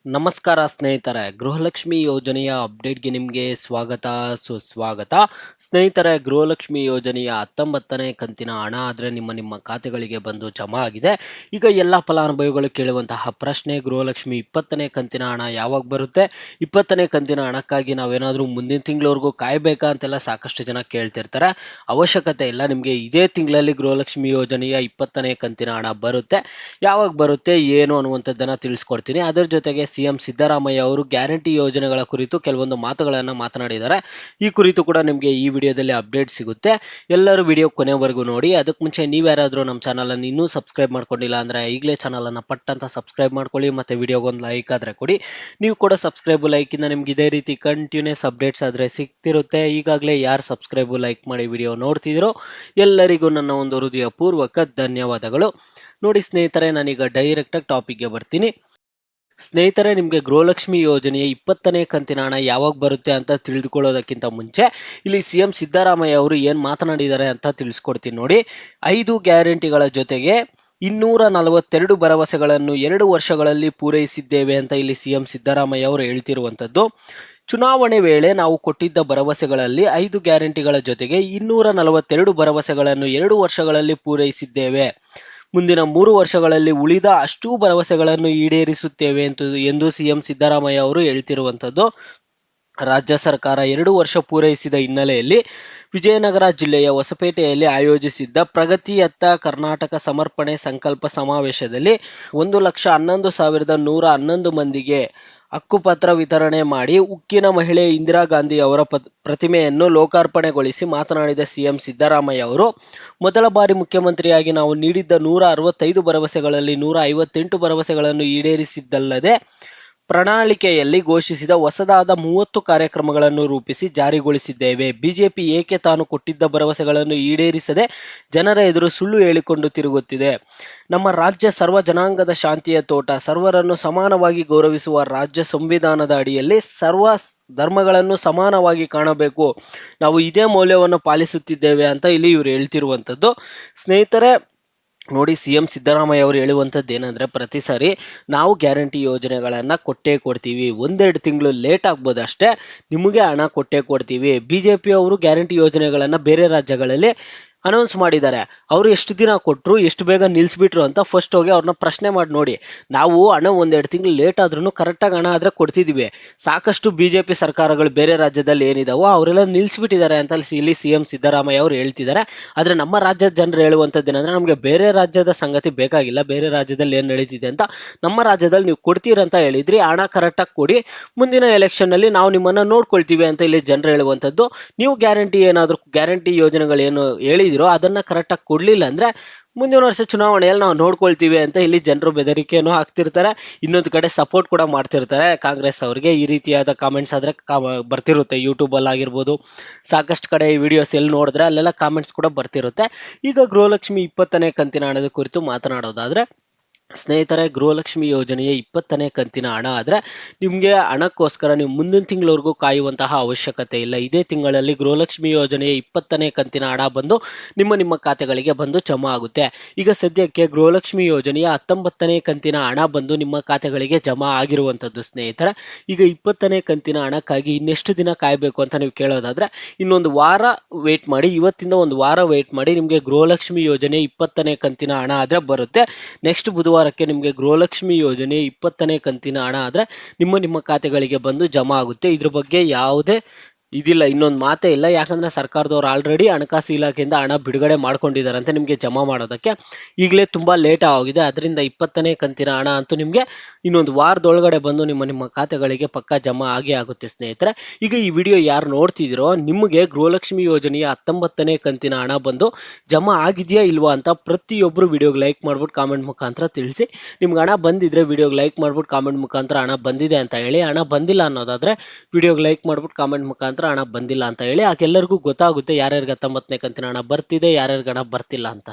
ನಮಸ್ಕಾರ ಸ್ನೇಹಿತರೆ, ಗೃಹಲಕ್ಷ್ಮಿ ಯೋಜನೆಯ ಅಪ್ಡೇಟ್ಗೆ ನಿಮಗೆ ಸ್ವಾಗತ ಸುಸ್ವಾಗತ. ಸ್ನೇಹಿತರೆ, ಗೃಹಲಕ್ಷ್ಮಿ ಯೋಜನೆಯ 19ನೇ ಕಂತಿನ ಹಣ ಆದರೆ ನಿಮ್ಮ ಖಾತೆಗಳಿಗೆ ಬಂದು ಜಮಾ ಆಗಿದೆ. ಈಗ ಎಲ್ಲ ಫಲಾನುಭವಿಗಳು ಕೇಳುವಂತಹ ಪ್ರಶ್ನೆ, ಗೃಹಲಕ್ಷ್ಮಿ 20ನೇ ಕಂತಿನ ಹಣ ಯಾವಾಗ ಬರುತ್ತೆ? 20ನೇ ಕಂತಿನ ಹಣಕ್ಕಾಗಿ ನಾವೇನಾದರೂ ಮುಂದಿನ ತಿಂಗಳವರೆಗೂ ಕಾಯಬೇಕಾ ಅಂತೆಲ್ಲ ಸಾಕಷ್ಟು ಜನ ಕೇಳ್ತಿರ್ತಾರೆ. ಅವಶ್ಯಕತೆ ಇಲ್ಲ, ನಿಮಗೆ ಇದೇ ತಿಂಗಳಲ್ಲಿ ಗೃಹಲಕ್ಷ್ಮಿ ಯೋಜನೆಯ 20ನೇ ಕಂತಿನ ಹಣ ಬರುತ್ತೆ. ಯಾವಾಗ ಬರುತ್ತೆ ಏನು ಅನ್ನುವಂಥದ್ದನ್ನು ತಿಳಿಸ್ಕೊಡ್ತೀನಿ. ಅದರ ಜೊತೆಗೆ ಸಿಎಂ ಸಿದ್ದರಾಮಯ್ಯ ಅವರು ಗ್ಯಾರಂಟಿ ಯೋಜನೆಗಳ ಕುರಿತು ಕೆಲವೊಂದು ಮಾತುಗಳನ್ನು ಮಾತನಾಡಿದ್ದಾರೆ. ಈ ಕುರಿತು ಕೂಡ ನಿಮಗೆ ಈ ವಿಡಿಯೋದಲ್ಲಿ ಅಪ್ಡೇಟ್ ಸಿಗುತ್ತೆ. ಎಲ್ಲರೂ ವಿಡಿಯೋ ಕೊನೆವರೆಗೂ ನೋಡಿ. ಅದಕ್ಕೆ ಮುಂಚೆ ನೀವ್ಯಾರಾದರೂ ನಮ್ಮ ಚಾನಲನ್ನು ಇನ್ನೂ ಸಬ್ಸ್ಕ್ರೈಬ್ ಮಾಡ್ಕೊಂಡಿಲ್ಲ ಅಂದರೆ ಈಗಲೇ ಚಾನಲನ್ನು ಪಟ್ ಅಂತ ಸಬ್ಸ್ಕ್ರೈಬ್ ಮಾಡ್ಕೊಳ್ಳಿ, ಮತ್ತು ವಿಡಿಯೋಗೊಂದು ಲೈಕ್ ಆದರೆ ಕೊಡಿ. ನೀವು ಕೂಡ ಸಬ್ಸ್ಕ್ರೈಬು ಲೈಕಿಂದ ನಿಮ್ಗೆ ಇದೇ ರೀತಿ ಕಂಟಿನ್ಯೂಸ್ ಅಪ್ಡೇಟ್ಸ್ ಆದರೆ ಸಿಗ್ತಿರುತ್ತೆ. ಈಗಾಗಲೇ ಯಾರು ಸಬ್ಸ್ಕ್ರೈಬು ಲೈಕ್ ಮಾಡಿ ವಿಡಿಯೋ ನೋಡ್ತಿದ್ದೀರೋ ಎಲ್ಲರಿಗೂ ನನ್ನ ಒಂದು ಹೃದಯಪೂರ್ವಕ ಧನ್ಯವಾದಗಳು. ನೋಡಿ ಸ್ನೇಹಿತರೆ, ನಾನೀಗ ಡೈರೆಕ್ಟಾಗಿ ಟಾಪಿಕ್ಗೆ ಬರ್ತೀನಿ. ಸ್ನೇಹಿತರೆ, ನಿಮಗೆ ಗೃಹಲಕ್ಷ್ಮಿ ಯೋಜನೆಯ 20ನೇ ಕಂತಿನ ಹಣ ಯಾವಾಗ ಬರುತ್ತೆ ಅಂತ ತಿಳಿದುಕೊಳ್ಳೋದಕ್ಕಿಂತ ಮುಂಚೆ ಇಲ್ಲಿ ಸಿಎಂ ಸಿದ್ದರಾಮಯ್ಯ ಅವರು ಏನು ಮಾತನಾಡಿದ್ದಾರೆ ಅಂತ ತಿಳಿಸ್ಕೊಡ್ತೀನಿ ನೋಡಿ. 5 ಗ್ಯಾರಂಟಿಗಳ ಜೊತೆಗೆ 242 ಭರವಸೆಗಳನ್ನು 2 ವರ್ಷಗಳಲ್ಲಿ ಪೂರೈಸಿದ್ದೇವೆ ಅಂತ ಇಲ್ಲಿ ಸಿಎಂ ಸಿದ್ದರಾಮಯ್ಯ ಅವರು ಹೇಳ್ತಿರುವಂಥದ್ದು. ಚುನಾವಣೆ ವೇಳೆ ನಾವು ಕೊಟ್ಟಿದ್ದ ಭರವಸೆಗಳಲ್ಲಿ 5 ಗ್ಯಾರಂಟಿಗಳ ಜೊತೆಗೆ 242 ಭರವಸೆಗಳನ್ನು 2 ವರ್ಷಗಳಲ್ಲಿ ಪೂರೈಸಿದ್ದೇವೆ. ಮುಂದಿನ 3 ವರ್ಷಗಳಲ್ಲಿ ಉಳಿದ ಅಷ್ಟೂ ಭರವಸೆಗಳನ್ನು ಈಡೇರಿಸುತ್ತೇವೆ ಎಂದು ಸಿಎಂ ಸಿದ್ದರಾಮಯ್ಯ ಅವರು ಹೇಳ್ತಿರುವಂಥದ್ದು. ರಾಜ್ಯ ಸರ್ಕಾರ 2 ವರ್ಷ ಪೂರೈಸಿದ ಹಿನ್ನೆಲೆಯಲ್ಲಿ ವಿಜಯನಗರ ಜಿಲ್ಲೆಯ ಹೊಸಪೇಟೆಯಲ್ಲಿ ಆಯೋಜಿಸಿದ್ದ ಪ್ರಗತಿಯತ್ತ ಕರ್ನಾಟಕ ಸಮರ್ಪಣೆ ಸಂಕಲ್ಪ ಸಮಾವೇಶದಲ್ಲಿ 1,11,111 ಮಂದಿಗೆ ಹಕ್ಕುಪತ್ರ ವಿತರಣೆ ಮಾಡಿ ಉಕ್ಕಿನ ಮಹಿಳೆ ಇಂದಿರಾ ಗಾಂಧಿ ಅವರ ಪ್ರತಿಮೆಯನ್ನು ಲೋಕಾರ್ಪಣೆಗೊಳಿಸಿ ಮಾತನಾಡಿದ ಸಿಎಂ ಸಿದ್ದರಾಮಯ್ಯ ಅವರು, ಮೊದಲ ಬಾರಿ ಮುಖ್ಯಮಂತ್ರಿಯಾಗಿ ನಾವು ನೀಡಿದ್ದ 165 ಭರವಸೆಗಳಲ್ಲಿ 158 ಭರವಸೆಗಳನ್ನು ಈಡೇರಿಸಿದ್ದಲ್ಲದೆ ಪ್ರಣಾಳಿಕೆಯಲ್ಲಿ ಘೋಷಿಸಿದ ಹೊಸದಾದ 30 ಕಾರ್ಯಕ್ರಮಗಳನ್ನು ರೂಪಿಸಿ ಜಾರಿಗೊಳಿಸಿದ್ದೇವೆ. ಬಿಜೆಪಿ ಏಕೆ ತಾನು ಕೊಟ್ಟಿದ್ದ ಭರವಸೆಗಳನ್ನು ಈಡೇರಿಸದೆ ಜನರ ಎದುರು ಸುಳ್ಳು ಹೇಳಿಕೊಂಡು ತಿರುಗುತ್ತಿದೆ? ನಮ್ಮ ರಾಜ್ಯ ಸರ್ವ ಜನಾಂಗದ ಶಾಂತಿಯ ತೋಟ, ಸರ್ವರನ್ನು ಸಮಾನವಾಗಿ ಗೌರವಿಸುವ ರಾಜ್ಯ. ಸಂವಿಧಾನದ ಅಡಿಯಲ್ಲಿ ಸರ್ವ ಧರ್ಮಗಳನ್ನು ಸಮಾನವಾಗಿ ಕಾಣಬೇಕು. ನಾವು ಇದೇ ಮೌಲ್ಯವನ್ನು ಪಾಲಿಸುತ್ತಿದ್ದೇವೆ ಅಂತ ಇಲ್ಲಿ ಇವರು ಹೇಳ್ತಿರುವಂಥದ್ದು. ಸ್ನೇಹಿತರೆ ನೋಡಿ, ಸಿಎಂ ಸಿದ್ದರಾಮಯ್ಯ ಅವರು ಹೇಳುವಂಥದ್ದು ಏನಂದರೆ, ಪ್ರತಿ ಸಾರಿ ನಾವು ಗ್ಯಾರಂಟಿ ಯೋಜನೆಗಳನ್ನು ಕೊಟ್ಟೇ ಕೊಡ್ತೀವಿ, 1-2 ತಿಂಗಳು ಲೇಟ್ ಆಗ್ಬೋದು ಅಷ್ಟೇ, ನಿಮಗೆ ಹಣ ಕೊಟ್ಟೇ ಕೊಡ್ತೀವಿ. BJP ಅವರು ಗ್ಯಾರಂಟಿ ಯೋಜನೆಗಳನ್ನು ಬೇರೆ ರಾಜ್ಯಗಳಲ್ಲಿ ಅನೌನ್ಸ್ ಮಾಡಿದ್ದಾರೆ. ಅವರು ಎಷ್ಟು ದಿನ ಕೊಟ್ಟರು, ಎಷ್ಟು ಬೇಗ ನಿಲ್ಲಿಸ್ಬಿಟ್ರು ಅಂತ ಫಸ್ಟ್ ಹೋಗಿ ಅವ್ರನ್ನ ಪ್ರಶ್ನೆ ಮಾಡಿ ನೋಡಿ. ನಾವು ಹಣ 1-2 ತಿಂಗಳು ಲೇಟ್ ಆದ್ರೂ ಕರೆಕ್ಟಾಗಿ ಹಣ ಆದರೆ ಕೊಡ್ತಿದ್ದೀವಿ. ಸಾಕಷ್ಟು BJP ಸರ್ಕಾರಗಳು ಬೇರೆ ರಾಜ್ಯದಲ್ಲಿ ಏನಿದಾವೋ ಅವರೆಲ್ಲ ನಿಲ್ಲಿಸ್ಬಿಟ್ಟಿದ್ದಾರೆ ಅಂತ ಇಲ್ಲಿ ಸಿಎಂ ಸಿದ್ದರಾಮಯ್ಯ ಅವರು ಹೇಳ್ತಿದ್ದಾರೆ. ಆದರೆ ನಮ್ಮ ರಾಜ್ಯದ ಜನರು ಹೇಳುವಂಥದ್ದು ಏನಂದರೆ, ನಮಗೆ ಬೇರೆ ರಾಜ್ಯದ ಸಂಗತಿ ಬೇಕಾಗಿಲ್ಲ, ಬೇರೆ ರಾಜ್ಯದಲ್ಲಿ ಏನು ನಡೀತಿದೆ ಅಂತ ನಮ್ಮ ರಾಜ್ಯದಲ್ಲಿ ನೀವು ಕೊಡ್ತೀರಂತ ಹೇಳಿದ್ರಿ, ಹಣ ಕರೆಕ್ಟಾಗಿ ಕೊಡಿ, ಮುಂದಿನ ಎಲೆಕ್ಷನ್ನಲ್ಲಿ ನಾವು ನಿಮ್ಮನ್ನು ನೋಡ್ಕೊಳ್ತೀವಿ ಅಂತ ಇಲ್ಲಿ ಜನರು ಹೇಳುವಂಥದ್ದು. ನೀವು ಗ್ಯಾರಂಟಿ ಯೋಜನೆಗಳೇನು ಹೇಳಿದಿರೋ ಅದನ್ನು ಕರೆಕ್ಟಾಗಿ ಕೊಡಲಿಲ್ಲ ಅಂದರೆ ಮುಂದಿನ ವರ್ಷ ಚುನಾವಣೆಯಲ್ಲಿ ನಾವು ನೋಡ್ಕೊಳ್ತೀವಿ ಅಂತ ಇಲ್ಲಿ ಜನರು ಬೆದರಿಕೆಯನ್ನು ಹಾಕ್ತಿರ್ತಾರೆ. ಇನ್ನೊಂದು ಕಡೆ ಸಪೋರ್ಟ್ ಕೂಡ ಮಾಡ್ತಿರ್ತಾರೆ ಕಾಂಗ್ರೆಸ್ ಅವರಿಗೆ. ಈ ರೀತಿಯಾದ ಕಾಮೆಂಟ್ಸ್ ಆದರೆ ಬರ್ತಿರುತ್ತೆ ಯೂಟ್ಯೂಬಲ್ಲಿ ಆಗಿರ್ಬೋದು, ಸಾಕಷ್ಟು ಕಡೆ ಈ ವಿಡಿಯೋಸ್ ಎಲ್ಲಿ ನೋಡಿದ್ರೆ ಅಲ್ಲೆಲ್ಲ ಕಾಮೆಂಟ್ಸ್ ಕೂಡ ಬರ್ತಿರುತ್ತೆ. ಈಗ ಗೃಹಲಕ್ಷ್ಮಿ 20ನೇ ಕಂತಿನ ಹಣದ ಕುರಿತು ಮಾತನಾಡೋದಾದರೆ, ಸ್ನೇಹಿತರೆ, ಗೃಹಲಕ್ಷ್ಮಿ ಯೋಜನೆಯ 20ನೇ ಕಂತಿನ ಹಣ ಆದರೆ ನಿಮಗೆ ಹಣಕ್ಕೋಸ್ಕರ ನೀವು ಮುಂದಿನ ತಿಂಗಳವರೆಗೂ ಕಾಯುವಂತಹ ಅವಶ್ಯಕತೆ ಇಲ್ಲ. ಇದೇ ತಿಂಗಳಲ್ಲಿ ಗೃಹಲಕ್ಷ್ಮಿ ಯೋಜನೆಯ 20ನೇ ಕಂತಿನ ಹಣ ಬಂದು ನಿಮ್ಮ ಖಾತೆಗಳಿಗೆ ಬಂದು ಜಮಾ ಆಗುತ್ತೆ. ಈಗ ಸದ್ಯಕ್ಕೆ ಗೃಹಲಕ್ಷ್ಮಿ ಯೋಜನೆಯ 19ನೇ ಕಂತಿನ ಹಣ ಬಂದು ನಿಮ್ಮ ಖಾತೆಗಳಿಗೆ ಜಮಾ ಆಗಿರುವಂಥದ್ದು. ಸ್ನೇಹಿತರೆ, ಈಗ 20ನೇ ಕಂತಿನ ಹಣಕ್ಕಾಗಿ ಇನ್ನೆಷ್ಟು ದಿನ ಕಾಯಬೇಕು ಅಂತ ನೀವು ಕೇಳೋದಾದರೆ, ಇನ್ನೊಂದು ವಾರ ವೆಯ್ಟ್ ಮಾಡಿ. ಇವತ್ತಿಂದ ಒಂದು ವಾರ ವೆಯ್ಟ್ ಮಾಡಿ, ನಿಮಗೆ ಗೃಹಲಕ್ಷ್ಮಿ ಯೋಜನೆ 20ನೇ ಕಂತಿನ ಹಣ ಆದರೆ ಬರುತ್ತೆ. ನೆಕ್ಸ್ಟ್ ಬುಧವಾರಕ್ಕೆ ನಿಮಗೆ ಗೃಹಲಕ್ಷ್ಮಿ ಯೋಜನೆ 20ನೇ ಕಂತಿನ ಹಣ ಆದರೆ ನಿಮ್ಮ ಖಾತೆಗಳಿಗೆ ಬಂದು ಜಮಾ ಆಗುತ್ತೆ. ಇದ್ರ ಬಗ್ಗೆ ಯಾವುದೇ ಇದಿಲ್ಲ, ಇನ್ನೊಂದು ಮಾತೇ ಇಲ್ಲ. ಯಾಕಂದರೆ ಸರ್ಕಾರದವ್ರು ಆಲ್ರೆಡಿ ಹಣಕಾಸು ಇಲಾಖೆಯಿಂದ ಹಣ ಬಿಡುಗಡೆ ಮಾಡ್ಕೊಂಡಿದ್ದಾರಂತೆ ನಿಮಗೆ ಜಮಾ ಮಾಡೋದಕ್ಕೆ. ಈಗಲೇ ತುಂಬ ಲೇಟ್ ಆಗಿದೆ. ಅದರಿಂದ 20ನೇ ಕಂತಿನ ಹಣ ಅಂತೂ ನಿಮಗೆ ಇನ್ನೊಂದು ವಾರದೊಳಗಡೆ ಬಂದು ನಿಮ್ಮ ಖಾತೆಗಳಿಗೆ ಪಕ್ಕ ಜಮಾ ಆಗೇ ಆಗುತ್ತೆ. ಸ್ನೇಹಿತರೆ, ಈಗ ಈ ವಿಡಿಯೋ ಯಾರು ನೋಡ್ತಿದ್ದೀರೋ ನಿಮಗೆ ಗೃಹಲಕ್ಷ್ಮಿ ಯೋಜನೆಯ 19ನೇ ಕಂತಿನ ಹಣ ಬಂದು ಜಮಾ ಆಗಿದೆಯಾ ಇಲ್ವಾ ಅಂತ ಪ್ರತಿಯೊಬ್ಬರು ವಿಡಿಯೋಗೆ ಲೈಕ್ ಮಾಡ್ಬಿಟ್ಟು ಕಾಮೆಂಟ್ ಮುಖಾಂತರ ತಿಳಿಸಿ. ನಿಮ್ಗೆ ಹಣ ಬಂದಿದ್ರೆ ವಿಡಿಯೋಗೆ ಲೈಕ್ ಮಾಡ್ಬಿಟ್ಟು ಕಾಮೆಂಟ್ ಮುಖಾಂತರ ಹಣ ಬಂದಿದೆ ಅಂತ ಹೇಳಿ. ಹಣ ಬಂದಿಲ್ಲ ಅನ್ನೋದಾದರೆ ವಿಡಿಯೋಗೆ ಲೈಕ್ ಮಾಡ್ಬಿಟ್ಟು ಕಾಮೆಂಟ್ ಮುಖಾಂತರ ಹಣ ಬಂದಿಲ್ಲ ಅಂತ ಹೇಳಿ. ಆಗೆಲ್ಲರಿಗೂ ಗೊತ್ತಾಗುತ್ತೆ ಯಾರ್ಯಾರಿಗೆ 19ನೇ ಕಂತಿನ ಹಣ ಬರ್ತಿದೆ, ಯಾರ್ಯಾರಿಗೆ ಹಣ ಬರ್ತಿಲ್ಲ ಅಂತ.